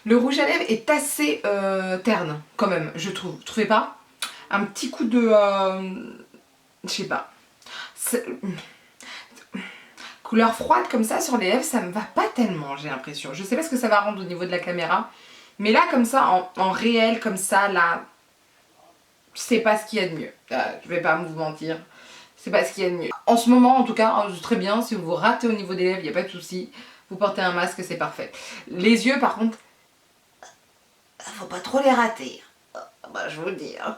Le rouge à lèvres est assez terne quand même, je trouve. Vous trouvez pas? Un petit coup de... je sais pas. Couleur froide comme ça sur les lèvres, ça me va pas tellement, j'ai l'impression. Je sais pas ce que ça va rendre au niveau de la caméra. Mais là, comme ça, en réel, comme ça, là, c'est pas ce qu'il y a de mieux. Je vais pas vous mentir. C'est pas ce qu'il y a de mieux. En ce moment, en tout cas, très bien. Si vous vous ratez au niveau des lèvres, il n'y a pas de souci. Vous portez un masque, c'est parfait. Les yeux, par contre, faut pas trop les rater. Bah, je vous le dis. Hein.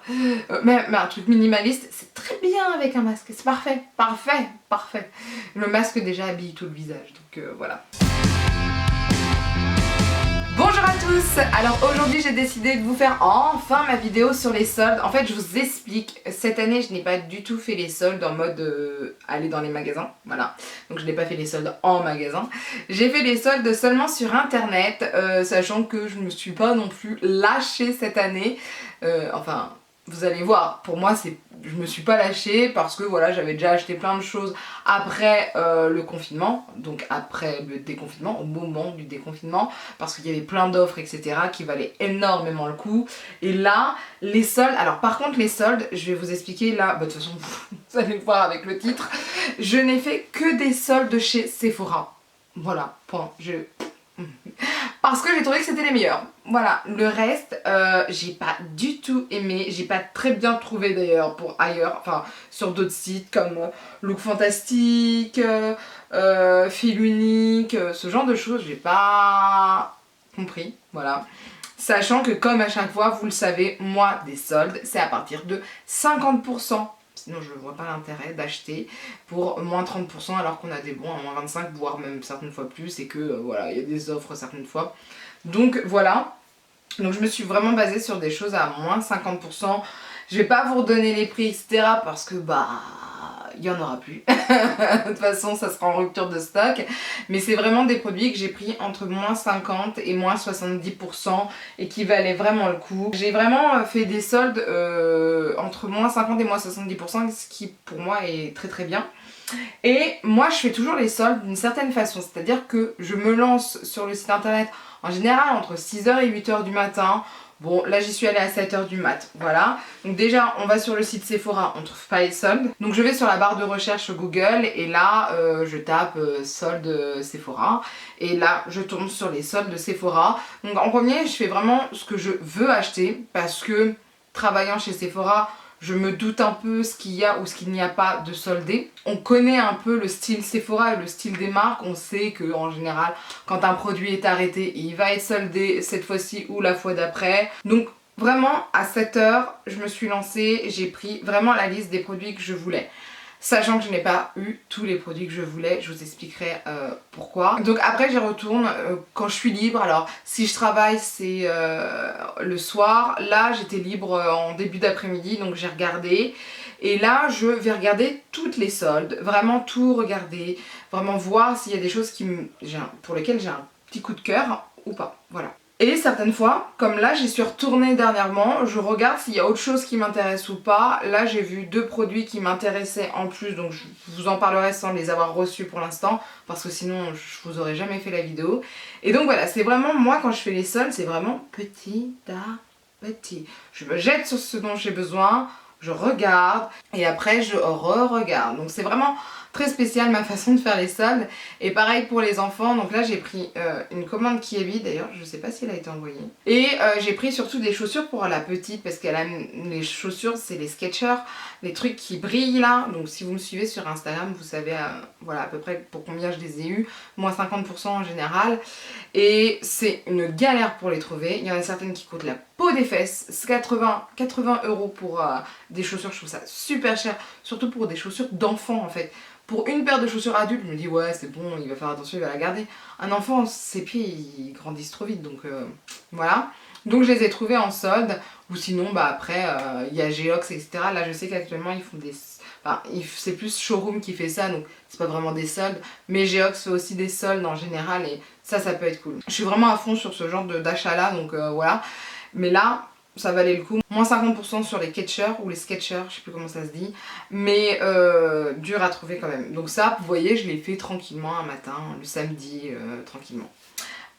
Mais un truc minimaliste, c'est très bien avec un masque. C'est parfait. Parfait. Parfait. Le masque déjà habille tout le visage. Donc voilà. Bonjour à tous. Alors aujourd'hui j'ai décidé de vous faire enfin ma vidéo sur les soldes. En fait je vous explique, cette année je n'ai pas du tout fait les soldes en mode aller dans les magasins, voilà. Donc je n'ai pas fait les soldes en magasin. J'ai fait les soldes seulement sur internet, sachant que je ne me suis pas non plus lâchée cette année. Enfin... Vous allez voir, pour moi je me suis pas lâchée parce que voilà, j'avais déjà acheté plein de choses après le confinement, donc après le déconfinement, au moment du déconfinement, parce qu'il y avait plein d'offres etc qui valaient énormément le coup. Et là, les soldes, alors par contre les soldes, je vais vous expliquer là, bah, de toute façon vous allez le voir avec le titre, je n'ai fait que des soldes chez Sephora. Voilà, point. Parce que j'ai trouvé que c'était les meilleurs. Voilà, le reste, j'ai pas du tout aimé. J'ai pas très bien trouvé d'ailleurs pour ailleurs. Enfin, sur d'autres sites comme Look Fantastique, Fil Unique, ce genre de choses, j'ai pas compris. Voilà. Sachant que comme à chaque fois, vous le savez, moi, des soldes, c'est à partir de 50%. Sinon je ne vois pas l'intérêt d'acheter pour moins 30% alors qu'on a des bons à moins 25, voire même certaines fois plus, et que voilà, il y a des offres certaines fois. Donc voilà, donc je me suis vraiment basée sur des choses à moins 50%. Je vais pas vous redonner les prix etc parce que bah il n'y en aura plus. De toute façon ça sera en rupture de stock. Mais c'est vraiment des produits que j'ai pris entre moins 50 et moins 70% et qui valaient vraiment le coup. J'ai vraiment fait des soldes entre moins 50 et moins 70%, ce qui pour moi est très très bien. Et moi je fais toujours les soldes d'une certaine façon, c'est-à-dire que je me lance sur le site internet en général entre 6h et 8h du matin. Bon, là j'y suis allée à 7h du mat, voilà. Donc déjà, on va sur le site Sephora, on trouve pas les soldes. Donc je vais sur la barre de recherche Google et là, je tape soldes Sephora. Et là, je tombe sur les soldes de Sephora. Donc en premier, je fais vraiment ce que je veux acheter parce que travaillant chez Sephora, je me doute un peu ce qu'il y a ou ce qu'il n'y a pas de soldé. On connaît un peu le style Sephora et le style des marques. On sait que en général, quand un produit est arrêté, il va être soldé cette fois-ci ou la fois d'après. Donc vraiment, à 7h, je me suis lancée, j'ai pris vraiment la liste des produits que je voulais. Sachant que je n'ai pas eu tous les produits que je voulais, je vous expliquerai pourquoi. Donc après j'y retourne quand je suis libre. Alors si je travaille c'est le soir. Là j'étais libre en début d'après-midi donc j'ai regardé. Et là je vais regarder toutes les soldes, vraiment tout regarder, vraiment voir s'il y a des choses pour lesquelles j'ai un petit coup de cœur ou pas. Voilà. Et certaines fois, comme là j'y suis retournée dernièrement, je regarde s'il y a autre chose qui m'intéresse ou pas. Là j'ai vu 2 produits qui m'intéressaient en plus, donc je vous en parlerai sans les avoir reçus pour l'instant, parce que sinon je vous aurais jamais fait la vidéo. Et donc voilà, c'est vraiment, moi quand je fais les soldes, c'est vraiment petit à petit. Je me jette sur ce dont j'ai besoin, je regarde, et après je re-regarde. Donc c'est vraiment très spécial ma façon de faire les soldes. Et pareil pour les enfants, donc là j'ai pris une commande Kiabi, d'ailleurs je sais pas si elle a été envoyée. Et j'ai pris surtout des chaussures pour la petite parce qu'elle a les chaussures, c'est les Skechers, les trucs qui brillent là. Donc si vous me suivez sur Instagram, vous savez voilà à peu près pour combien je les ai eu, moins 50% en général. Et c'est une galère pour les trouver. Il y en a certaines qui coûtent la peau des fesses, c'est 80 € pour des chaussures, je trouve ça super cher, surtout pour des chaussures d'enfants en fait. Pour une paire de chaussures adultes, je me dis ouais c'est bon, il va faire attention, il va la garder. Un enfant, ses pieds ils grandissent trop vite donc voilà. Donc je les ai trouvés en solde, ou sinon bah après il y a Geox etc. Là je sais qu'actuellement ils font des... Enfin c'est plus Showroom qui fait ça donc c'est pas vraiment des soldes. Mais Geox fait aussi des soldes en général et ça peut être cool. Je suis vraiment à fond sur ce genre d'achat là donc voilà. Mais là... ça valait le coup. Moins 50% sur les Skechers ou les Skechers, je sais plus comment ça se dit. Mais dur à trouver quand même. Donc ça, vous voyez, je l'ai fait tranquillement un matin, le samedi, tranquillement.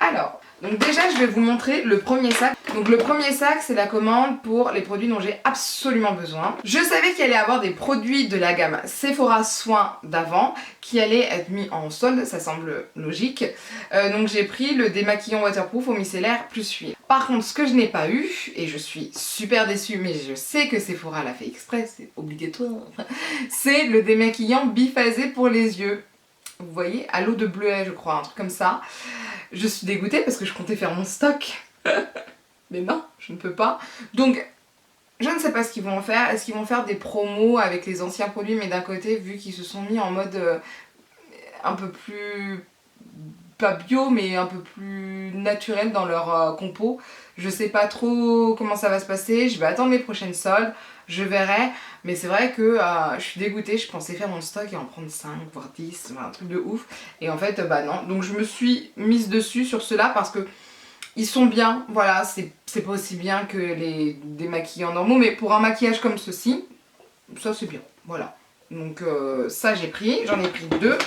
Alors, donc déjà je vais vous montrer le premier sac. Donc le premier sac c'est la commande pour les produits dont j'ai absolument besoin. Je savais qu'il allait y avoir des produits de la gamme Sephora Soins d'avant qui allaient être mis en solde, ça semble logique. Donc j'ai pris le démaquillant waterproof au micellaire plus huile. Par contre ce que je n'ai pas eu, et je suis super déçue mais je sais que Sephora l'a fait exprès, c'est obligatoire, c'est le démaquillant biphasé pour les yeux. Vous voyez, à l'eau de bleuet je crois, un truc comme ça. Je suis dégoûtée parce que je comptais faire mon stock. Mais non, je ne peux pas. Donc, je ne sais pas ce qu'ils vont en faire. Est-ce qu'ils vont faire des promos avec les anciens produits, mais d'un côté, vu qu'ils se sont mis en mode un peu plus... pas bio, mais un peu plus naturel dans leur compo. Je sais pas trop comment ça va se passer. Je vais attendre les prochaines soldes. Je verrai. Mais c'est vrai que je suis dégoûtée. Je pensais faire mon stock et en prendre 5, voire 10. Un truc de ouf. Et en fait, bah non. Donc je me suis mise dessus sur ceux-là parce que ils sont bien. Voilà, c'est pas aussi bien que les démaquillants normaux. Mais pour un maquillage comme ceci, ça c'est bien. Voilà. Donc ça j'ai pris. J'en ai pris 2.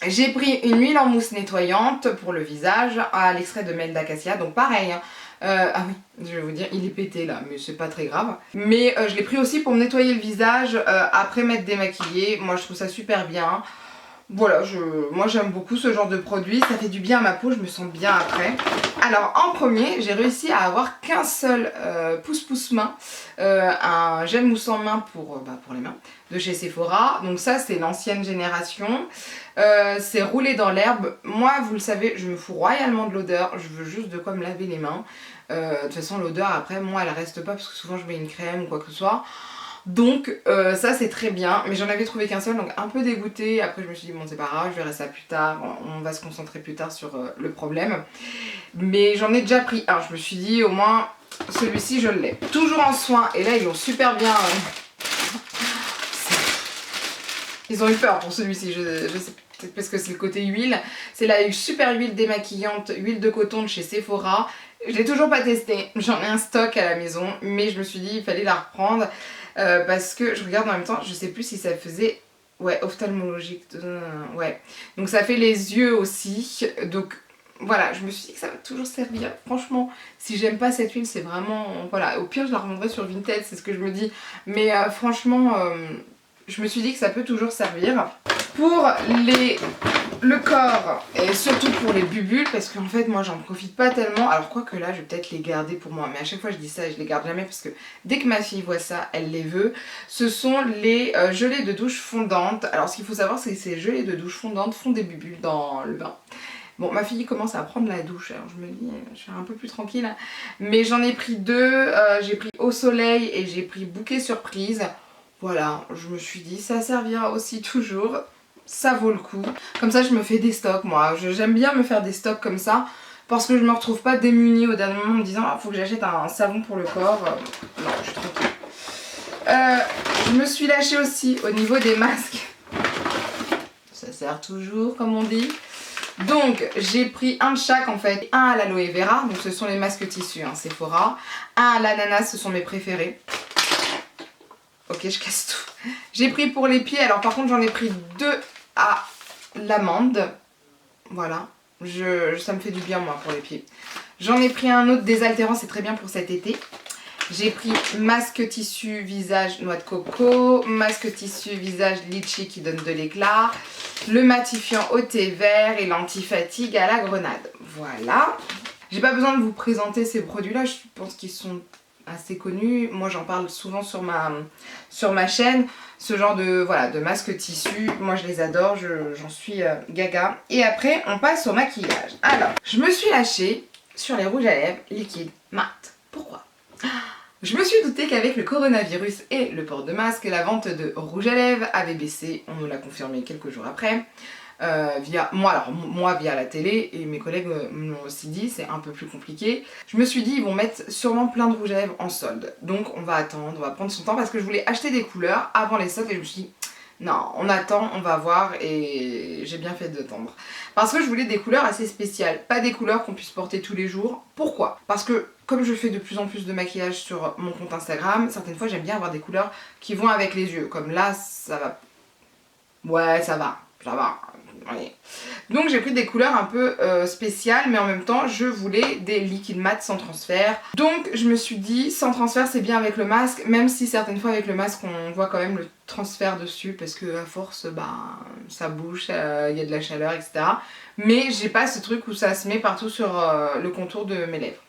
J'ai pris une huile en mousse nettoyante pour le visage à l'extrait de miel d'acacia, donc pareil. Ah oui, je vais vous dire, il est pété là, mais c'est pas très grave. Mais je l'ai pris aussi pour me nettoyer le visage après m'être démaquillée. Moi je trouve ça super bien. Voilà, moi j'aime beaucoup ce genre de produit, ça fait du bien à ma peau, je me sens bien après. Alors en premier, j'ai réussi à avoir qu'un seul pouce-pouce main, un gel moussant main pour les mains de chez Sephora. Donc ça c'est l'ancienne génération, c'est roulé dans l'herbe. Moi vous le savez, je me fous royalement de l'odeur, je veux juste de quoi me laver les mains. De toute façon l'odeur après moi elle reste pas parce que souvent je mets une crème ou quoi que ce soit. Donc ça c'est très bien, mais j'en avais trouvé qu'un seul, donc un peu dégoûtée. Après je me suis dit bon c'est pas grave, je verrai ça plus tard, on va se concentrer plus tard sur le problème. Mais j'en ai déjà pris un, je me suis dit au moins celui-ci je l'ai. Toujours en soin, et là ils l'ont super bien... Ils ont eu peur pour celui-ci, je sais peut-être parce que c'est le côté huile. C'est la super huile démaquillante, huile de coton de chez Sephora. Je l'ai toujours pas testé, j'en ai un stock à la maison, mais je me suis dit il fallait la reprendre. Parce que je regarde en même temps, je sais plus si ça faisait... Ouais, ophtalmologique, ouais. Donc ça fait les yeux aussi, donc voilà, je me suis dit que ça va toujours servir. Franchement, si j'aime pas cette huile, c'est vraiment... Voilà, au pire je la revendrai sur Vinted, c'est ce que je me dis. Mais franchement, je me suis dit que ça peut toujours servir. Pour le corps et surtout pour les bubules, parce qu'en fait moi j'en profite pas tellement. Alors quoique là je vais peut-être les garder pour moi, mais à chaque fois je dis ça et je les garde jamais parce que dès que ma fille voit ça elle les veut. Ce sont les gelées de douche fondantes. Alors ce qu'il faut savoir c'est que ces gelées de douche fondantes font des bubules dans le bain. Bon, ma fille commence à prendre la douche, alors je me dis, je suis un peu plus tranquille. Mais j'en ai pris 2, j'ai pris Au Soleil et j'ai pris Bouquet Surprise. Voilà, je me suis dit, ça servira aussi toujours. Ça vaut le coup. Comme ça je me fais des stocks moi. J'aime bien me faire des stocks comme ça. Parce que je me retrouve pas démunie au dernier moment en me disant ah, faut que j'achète un savon pour le corps. Non, je suis tranquille. Je me suis lâchée aussi au niveau des masques. Ça sert toujours comme on dit. Donc j'ai pris un de chaque en fait. Un à l'aloe vera, donc ce sont les masques tissus hein, Sephora. Un à l'ananas, ce sont mes préférés. Ok, je casse tout. J'ai pris pour les pieds, alors par contre j'en ai pris 2 à l'amande. Voilà, ça me fait du bien moi pour les pieds. J'en ai pris un autre désaltérant, c'est très bien pour cet été. J'ai pris masque tissu visage noix de coco, masque tissu visage litchi qui donne de l'éclat, le matifiant au thé vert et l'anti-fatigue à la grenade. Voilà. J'ai pas besoin de vous présenter ces produits-là, je pense qu'ils sont assez connus. Moi j'en parle souvent sur ma chaîne. Ce genre de, voilà, de masque tissu, moi je les adore, j'en suis gaga. Et après on passe au maquillage. Alors, je me suis lâchée sur les rouges à lèvres liquides mat. Pourquoi ? Je me suis doutée qu'avec le coronavirus et le port de masque, la vente de rouge à lèvres avait baissé. On nous l'a confirmé quelques jours après. Via la télé, et mes collègues me l'ont aussi dit, c'est un peu plus compliqué. Je me suis dit ils vont mettre sûrement plein de rouge à lèvres en solde, donc on va attendre, on va prendre son temps parce que je voulais acheter des couleurs avant les soldes et je me suis dit non, on attend, on va voir, et j'ai bien fait d'attendre parce que je voulais des couleurs assez spéciales, pas des couleurs qu'on puisse porter tous les jours. Pourquoi ? Parce que comme je fais de plus en plus de maquillage sur mon compte Instagram, certaines fois j'aime bien avoir des couleurs qui vont avec les yeux, comme là ça va, ouais ça va. voyez. Donc j'ai pris des couleurs un peu spéciales, mais en même temps je voulais des liquides mat sans transfert. Donc je me suis dit sans transfert c'est bien avec le masque, même si certaines fois avec le masque on voit quand même le transfert dessus parce que à force bah, ça bouge, il y a de la chaleur, etc. Mais j'ai pas ce truc où ça se met partout sur le contour de mes lèvres.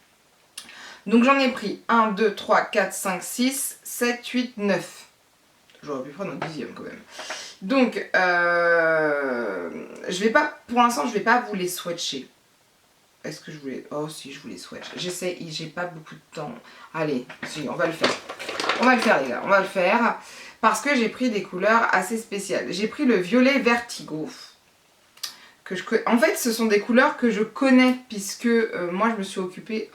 Donc j'en ai pris 1, 2, 3, 4, 5, 6, 7, 8, 9. J'aurais pu prendre un 10e quand même. Donc, je vais pas, pour l'instant, je vais pas vous les swatcher. Est-ce que je voulais... Oh si, je voulais swatch. J'essaie, j'ai pas beaucoup de temps. Allez, si, on va le faire. On va le faire les gars, on va le faire. Parce que j'ai pris des couleurs assez spéciales. J'ai pris le violet Vertigo. En fait, ce sont des couleurs que je connais, puisque moi, je me suis occupée...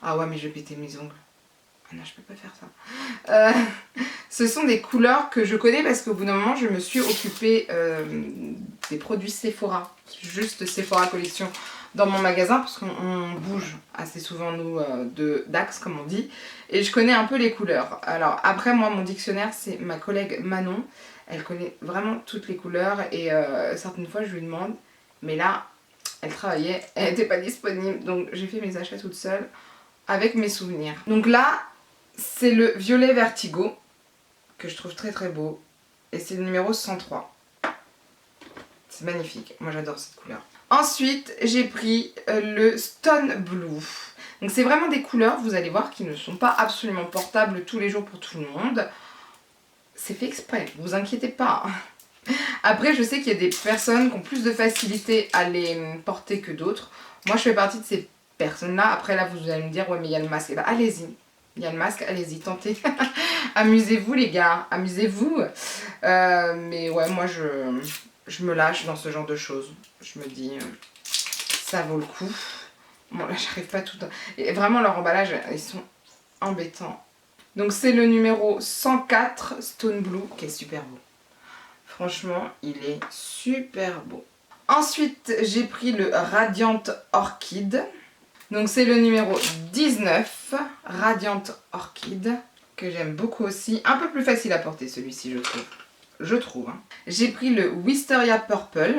Ah ouais, mais je vais péter mes ongles. Ah non, je peux pas faire ça. Ce sont des couleurs que je connais parce qu'au bout d'un moment, je me suis occupée des produits Sephora. Juste Sephora Collection dans mon magasin parce qu'on bouge assez souvent, nous, d'Axe, comme on dit. Et je connais un peu les couleurs. Alors après, moi, mon dictionnaire, c'est ma collègue Manon. Elle connaît vraiment toutes les couleurs et certaines fois, je lui demande. Mais là, elle travaillait, elle n'était pas disponible. Donc j'ai fait mes achats toute seule avec mes souvenirs. Donc là, c'est le violet Vertigo que je trouve très très beau. Et c'est le numéro 103. C'est magnifique. Moi j'adore cette couleur. Ensuite, j'ai pris le Stone Blue. Donc c'est vraiment des couleurs, vous allez voir, qui ne sont pas absolument portables tous les jours pour tout le monde. C'est fait exprès, vous inquiétez pas. Après, je sais qu'il y a des personnes qui ont plus de facilité à les porter que d'autres. Moi, je fais partie de ces personnes-là. Après, là, vous allez me dire, ouais, mais il y a le masque. Et bah, allez-y. Il y a le masque, allez-y, tentez. Amusez-vous, les gars. Amusez-vous. Mais ouais, moi, je me lâche dans ce genre de choses. Je me dis, ça vaut le coup. Bon, là, j'arrive pas tout... Et vraiment, leur emballage, ils sont embêtants. Donc, c'est le numéro 104 Stone Blue, qui est super beau. Franchement, il est super beau. Ensuite, j'ai pris le Radiant Orchid. Donc, c'est le numéro 19, Radiant Orchid, que j'aime beaucoup aussi. Un peu plus facile à porter, celui-ci, je trouve. Je trouve. Hein. J'ai pris le Wisteria Purple.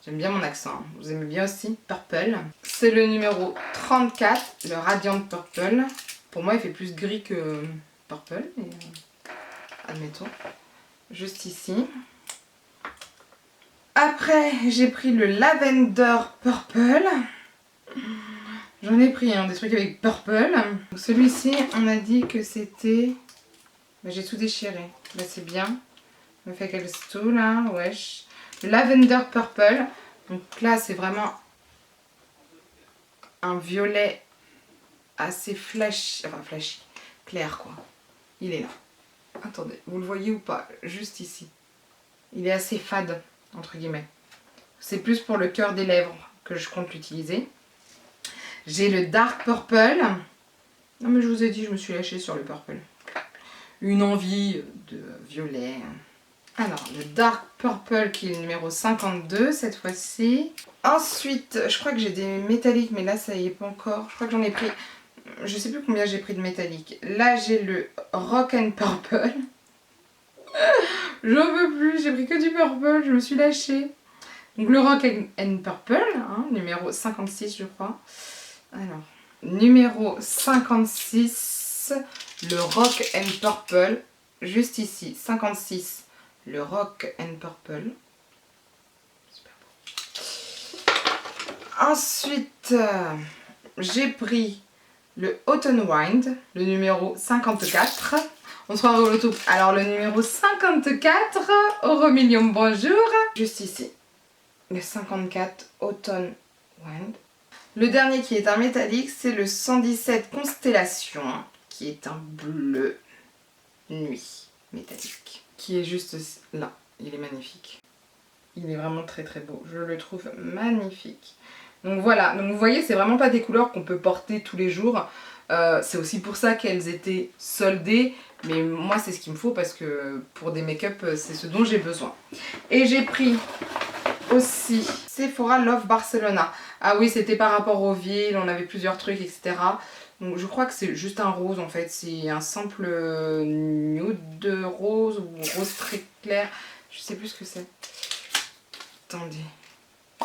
J'aime bien mon accent. Hein. Vous aimez bien aussi Purple. C'est le numéro 34, le Radiant Purple. Pour moi, il fait plus gris que Purple, mais admettons. Juste ici. Après, j'ai pris le Lavender Purple. J'en ai pris des trucs avec Purple. Celui-ci, on a dit que c'était... j'ai tout déchiré. Là, c'est bien. Je me fais quelques tout là, wesh. Le Lavender Purple. Donc là, c'est vraiment un violet assez flashy. Enfin, flashy. Clair, quoi. Il est là. Attendez, vous le voyez ou pas? Juste ici. Il est assez fade, entre guillemets. C'est plus pour le cœur des lèvres que je compte l'utiliser. J'ai le Dark Purple. Non mais je vous ai dit, je me suis lâchée sur le Purple. Une envie de violet. Alors, le Dark Purple qui est le numéro 52 cette fois-ci. Ensuite, je crois que j'ai des métalliques, mais là ça y est pas encore. Je crois que j'en ai pris... Je sais plus combien j'ai pris de métalliques. Là j'ai le Rock and Purple. J'en veux plus, j'ai pris que du Purple, je me suis lâchée. Donc le Rock and Purple, hein, numéro 56 je crois. Alors, numéro 56, le Rock and Purple, juste ici, 56, le Rock and Purple. Super beau. Ensuite, j'ai pris le Autumn Wind, le numéro 54. On se croirait au loto. Alors le numéro 54, Euromillion, bonjour. Juste ici, le 54, Autumn Wind. Le dernier qui est un métallique, c'est le 117 Constellation, qui est un bleu nuit métallique. Qui est juste là, il est magnifique. Il est vraiment très très beau, je le trouve magnifique. Donc voilà, donc vous voyez, c'est vraiment pas des couleurs qu'on peut porter tous les jours. C'est aussi pour ça qu'elles étaient soldées, mais moi c'est ce qu'il me faut parce que pour des make-up, c'est ce dont j'ai besoin. Et j'ai pris aussi Sephora Love Barcelona. Ah oui, c'était par rapport aux villes, on avait plusieurs trucs, etc. Donc je crois que c'est juste un rose en fait, c'est un simple nude rose ou rose très clair. Je sais plus ce que c'est. Attendez.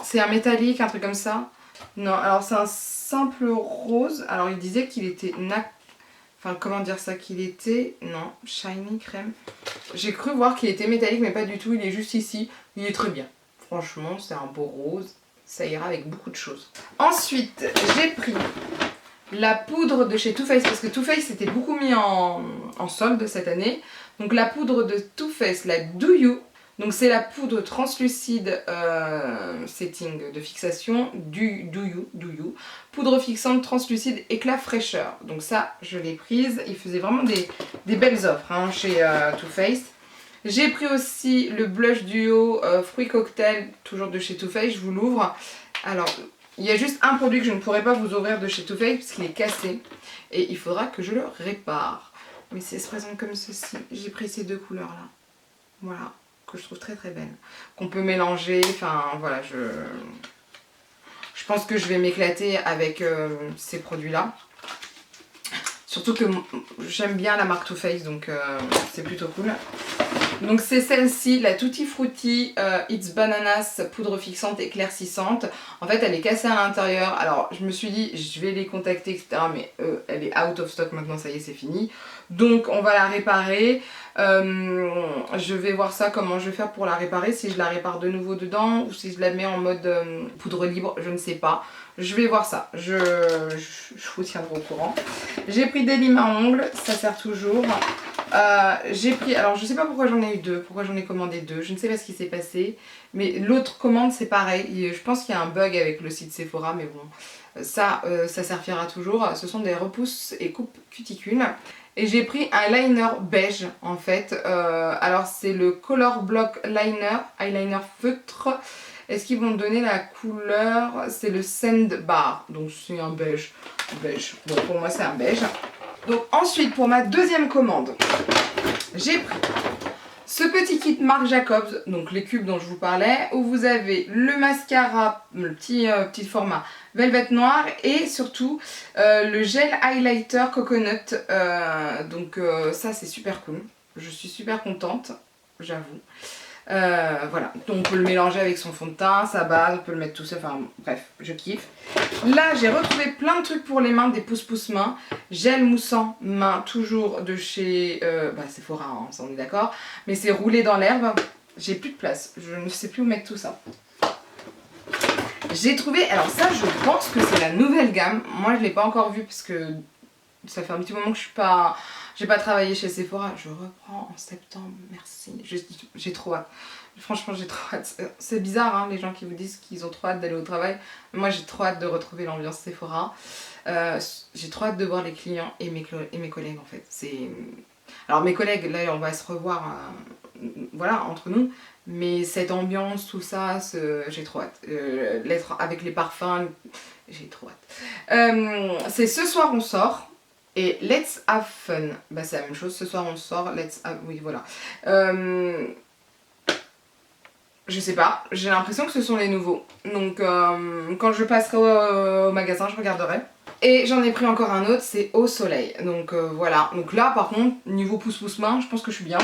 C'est un métallique, un truc comme ça. Non, alors c'est un simple rose. Alors il disait qu'il était enfin comment dire ça, qu'il était... Non, shiny crème. J'ai cru voir qu'il était métallique mais pas du tout, il est juste ici. Il est très bien. Franchement c'est un beau rose. Ça ira avec beaucoup de choses. Ensuite j'ai pris la poudre de chez Too Faced parce que Too Faced était beaucoup mis en solde cette année. Donc la poudre de Too Faced, la Do You. Donc c'est la poudre translucide setting de fixation du Do You. Poudre fixante translucide éclat fraîcheur. Donc ça je l'ai prise. Il faisait vraiment des belles offres hein, chez Too Faced. J'ai pris aussi le blush duo fruit cocktail, toujours de chez Too Faced. Je vous l'ouvre. Alors il y a juste un produit que je ne pourrais pas vous ouvrir de chez Too Faced parce qu'il est cassé. Et il faudra que je le répare. Mais ça se présente comme ceci. J'ai pris ces deux couleurs là. Voilà. Que je trouve très très belle, qu'on peut mélanger, enfin voilà, je pense que je vais m'éclater avec ces produits là, surtout que j'aime bien la marque Too Faced donc c'est plutôt cool. Donc c'est celle-ci, la Tutti Frutti It's Bananas poudre fixante éclaircissante. En fait elle est cassée à l'intérieur, alors je me suis dit je vais les contacter etc, mais elle est out of stock maintenant, ça y est c'est fini. Donc on va la réparer. Je vais voir ça, comment je vais faire pour la réparer, si je la répare de nouveau dedans ou si je la mets en mode poudre libre, je ne sais pas. Je vais voir ça, je vous tiendrai au courant. J'ai pris des limes à ongles, ça sert toujours. J'ai pris, alors je sais pas pourquoi j'en ai eu deux, pourquoi j'en ai commandé deux, je ne sais pas ce qui s'est passé. Mais l'autre commande c'est pareil, je pense qu'il y a un bug avec le site Sephora, mais bon, ça servira toujours. Ce sont des repousses et coupes cuticules. Et j'ai pris un liner beige en fait, alors c'est le Color Block Liner, eyeliner feutre. Est-ce qu'ils vont me donner la couleur? C'est le Sand Bar, donc c'est un beige. Bon pour moi c'est un beige. Donc ensuite pour ma deuxième commande, j'ai pris ce petit kit Marc Jacobs, donc les cubes dont je vous parlais, où vous avez le mascara, le petit format Velvet Noir et surtout le gel highlighter Coconut. Donc ça c'est super cool, je suis super contente, j'avoue. Voilà, donc on peut le mélanger avec son fond de teint, sa base, on peut le mettre tout seul, enfin bref, je kiffe. Là j'ai retrouvé plein de trucs pour les mains, des pousse-pousse mains, gel moussant main, toujours de chez Sephora, hein, ça on est d'accord, mais c'est roulé dans l'herbe, j'ai plus de place, je ne sais plus où mettre tout ça. J'ai trouvé, alors ça je pense que c'est la nouvelle gamme, moi je l'ai pas encore vue parce que ça fait un petit moment que j'ai pas travaillé chez Sephora, je reprends en septembre, merci, j'ai trop hâte. Franchement j'ai trop hâte, c'est bizarre hein, les gens qui vous disent qu'ils ont trop hâte d'aller au travail, moi j'ai trop hâte de retrouver l'ambiance Sephora, j'ai trop hâte de voir les clients et mes collègues en fait. Alors mes collègues là on va se revoir voilà entre nous, mais cette ambiance, tout ça, j'ai trop hâte, l'être avec les parfums, j'ai trop hâte. C'est ce soir on sort. Et Let's Have Fun, bah c'est la même chose, ce soir on sort, oui voilà. Je sais pas, j'ai l'impression que ce sont les nouveaux. Donc quand je passerai au magasin, je regarderai. Et j'en ai pris encore un autre, c'est Au Soleil. Donc voilà, donc là par contre, niveau pouce-pouce main, je pense que je suis bien.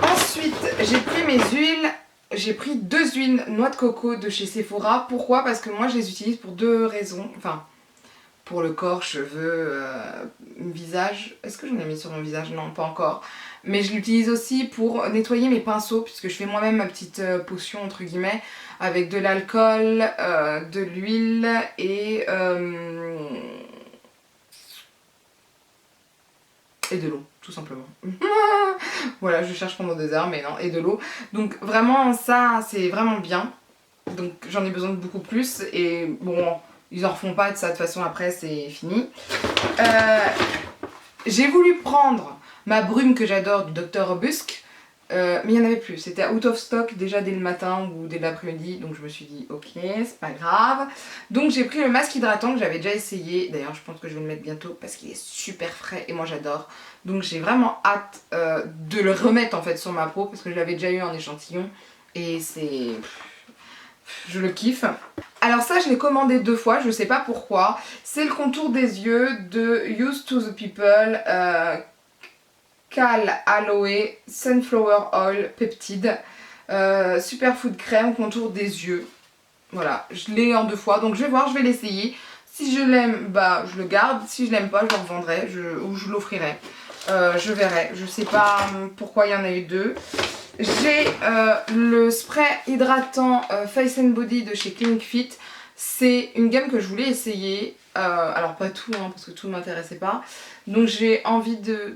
Ensuite, j'ai pris mes huiles. J'ai pris deux huiles noix de coco de chez Sephora. Pourquoi? Parce que moi je les utilise pour deux raisons. Enfin, pour le corps, cheveux, visage. Est-ce que j'en ai mis sur mon visage? Non, pas encore. Mais je l'utilise aussi pour nettoyer mes pinceaux, puisque je fais moi-même ma petite potion, entre guillemets, avec de l'alcool, de l'huile et de l'eau, tout simplement. Voilà, je cherche pendant 2 heures, mais non, et de l'eau. Donc vraiment, ça, c'est vraiment bien. Donc j'en ai besoin de beaucoup plus, et bon... Ils en refont pas de ça, de toute façon après c'est fini. J'ai voulu prendre ma brume que j'adore du Dr Robusque, mais il n'y en avait plus. C'était out of stock déjà dès le matin ou dès l'après-midi, donc je me suis dit ok, c'est pas grave. Donc j'ai pris le masque hydratant que j'avais déjà essayé. D'ailleurs je pense que je vais le mettre bientôt parce qu'il est super frais et moi j'adore. Donc j'ai vraiment hâte de le remettre en fait sur ma peau parce que je l'avais déjà eu en échantillon et c'est... je le kiffe. Alors ça je l'ai commandé 2 fois, je sais pas pourquoi. C'est le contour des yeux de Used to the People, Cal Aloe Sunflower Oil Peptide, Superfood Crème contour des yeux. Voilà, je l'ai en 2 fois, donc je vais voir, je vais l'essayer. Si je l'aime, bah je le garde. Si je l'aime pas, je le revendrai ou je l'offrirai. Je verrai. Je sais pas pourquoi il y en a eu 2. J'ai le spray hydratant Face and Body de chez Clinic Fit. C'est une gamme que je voulais essayer. Alors pas tout, hein, parce que tout ne m'intéressait pas. Donc j'ai envie de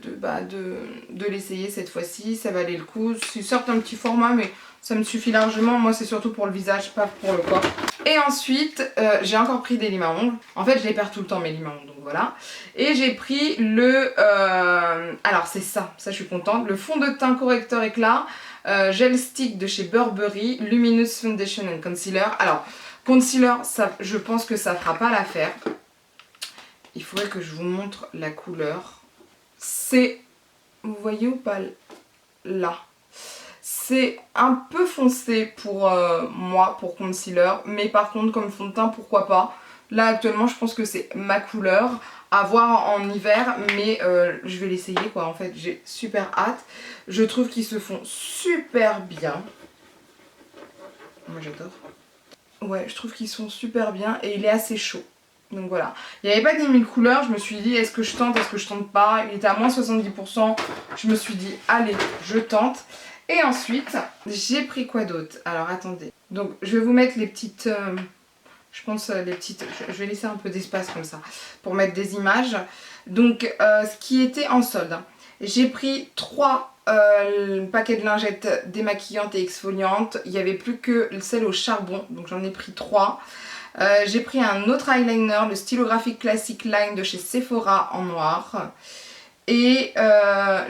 l'essayer cette fois-ci. Ça valait le coup. C'est certes un petit format, mais ça me suffit largement. Moi c'est surtout pour le visage, pas pour le corps. Et ensuite j'ai encore pris des limes à ongles. En fait je les perds tout le temps mes limes à ongles, donc voilà. Et j'ai pris le... alors c'est ça je suis contente. Le fond de teint correcteur éclat. Gel stick de chez Burberry, Luminous Foundation and Concealer. Alors, concealer, ça, je pense que ça fera pas l'affaire. Il faudrait que je vous montre la couleur. C'est, vous voyez ou pas là? C'est un peu foncé pour moi, pour concealer. Mais par contre, comme fond de teint, pourquoi pas. Là, actuellement, je pense que c'est ma couleur. À voir en hiver, mais je vais l'essayer quoi. En fait, j'ai super hâte. Je trouve qu'ils se font super bien. Moi, j'adore. Ouais, je trouve qu'ils sont super bien et il est assez chaud. Donc voilà. Il n'y avait pas 10 000 couleurs. Je me suis dit, est-ce que je tente, est-ce que je tente pas? Il était à moins 70%. Je me suis dit, allez, je tente. Et ensuite, j'ai pris quoi d'autre? Alors, attendez. Donc, je vais vous mettre les petites... je pense les petites... Je vais laisser un peu d'espace comme ça pour mettre des images. Donc, ce qui était en solde. Hein. J'ai pris 3 paquets de lingettes démaquillantes et exfoliantes. Il n'y avait plus que celle au charbon. Donc, j'en ai pris 3. J'ai pris un autre eyeliner, le Stylographic Classic Line de chez Sephora en noir. Et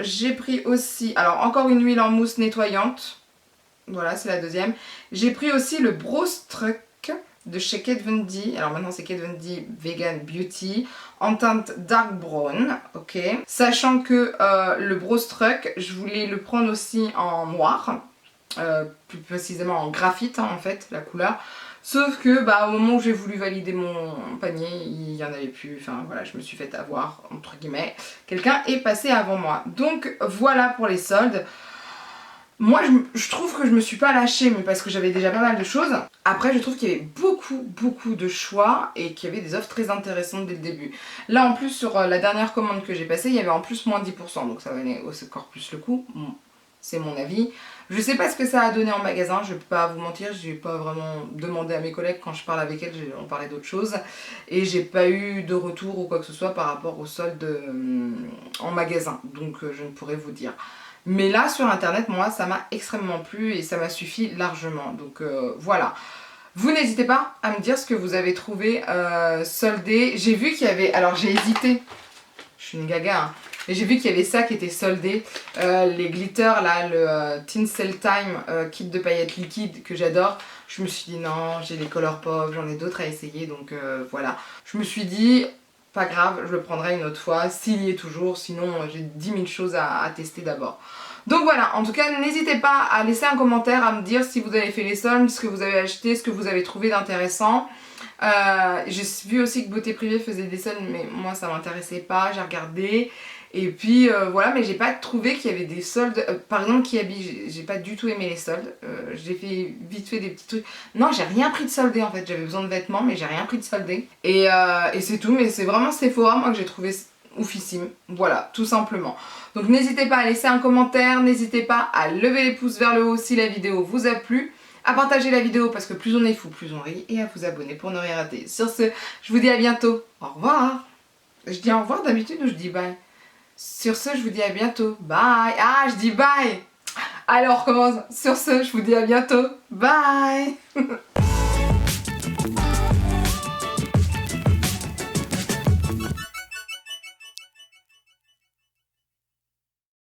j'ai pris aussi... Alors, encore une huile en mousse nettoyante. Voilà, c'est la deuxième. J'ai pris aussi le Brow Struck de chez Kat Von D. Alors maintenant c'est Kat Von D Vegan Beauty en teinte dark brown, ok. Sachant que le Brow Struck, je voulais le prendre aussi en noir, plus précisément en graphite hein, en fait la couleur. Sauf que au moment où j'ai voulu valider mon panier, il n'y en avait plus. Enfin voilà, je me suis fait avoir entre guillemets. Quelqu'un est passé avant moi. Donc voilà pour les soldes. Moi je trouve que je me suis pas lâchée, mais parce que j'avais déjà pas mal de choses. Après je trouve qu'il y avait beaucoup de choix et qu'il y avait des offres très intéressantes dès le début. Là en plus sur la dernière commande que j'ai passée, il y avait en plus moins 10%, donc ça valait encore plus le coup. Bon, c'est mon avis. Je sais pas ce que ça a donné en magasin, je peux pas vous mentir, j'ai pas vraiment demandé à mes collègues quand je parle avec elles, on parlait d'autre chose. Et j'ai pas eu de retour ou quoi que ce soit par rapport aux soldes en magasin, donc je ne pourrais vous dire. Mais là sur internet, moi ça m'a extrêmement plu et ça m'a suffi largement. Donc voilà. Vous n'hésitez pas à me dire ce que vous avez trouvé soldé. J'ai vu qu'il y avait... Alors j'ai hésité. Je suis une gaga hein. Mais j'ai vu qu'il y avait ça qui était soldé. Les glitters là, le Tinsel Time kit de paillettes liquides que j'adore. Je me suis dit non, j'ai les Colourpop, j'en ai d'autres à essayer. Donc voilà. Je me suis dit... Pas grave, je le prendrai une autre fois, s'il y est toujours, sinon j'ai 10 000 choses à tester d'abord. Donc voilà, en tout cas, n'hésitez pas à laisser un commentaire, à me dire si vous avez fait les soldes, ce que vous avez acheté, ce que vous avez trouvé d'intéressant. J'ai vu aussi que Beauté Privée faisait des soldes, mais moi ça m'intéressait pas, j'ai regardé. Et puis voilà, mais j'ai pas trouvé qu'il y avait des soldes. Par exemple, Kiabi, j'ai pas du tout aimé les soldes. J'ai fait vite fait des petits trucs. Non, j'ai rien pris de soldé en fait. J'avais besoin de vêtements, mais j'ai rien pris de soldé. Et c'est tout. Mais c'est vraiment Sephora, moi, que j'ai trouvé oufissime. Voilà, tout simplement. Donc n'hésitez pas à laisser un commentaire. N'hésitez pas à lever les pouces vers le haut si la vidéo vous a plu. À partager la vidéo parce que plus on est fou, plus on rit. Et à vous abonner pour ne rien rater. Sur ce, je vous dis à bientôt. Au revoir. Je dis au revoir d'habitude ou je dis bye? Sur ce, je vous dis à bientôt. Bye. Ah, je dis bye. Alors, commence. Sur ce, je vous dis à bientôt. Bye.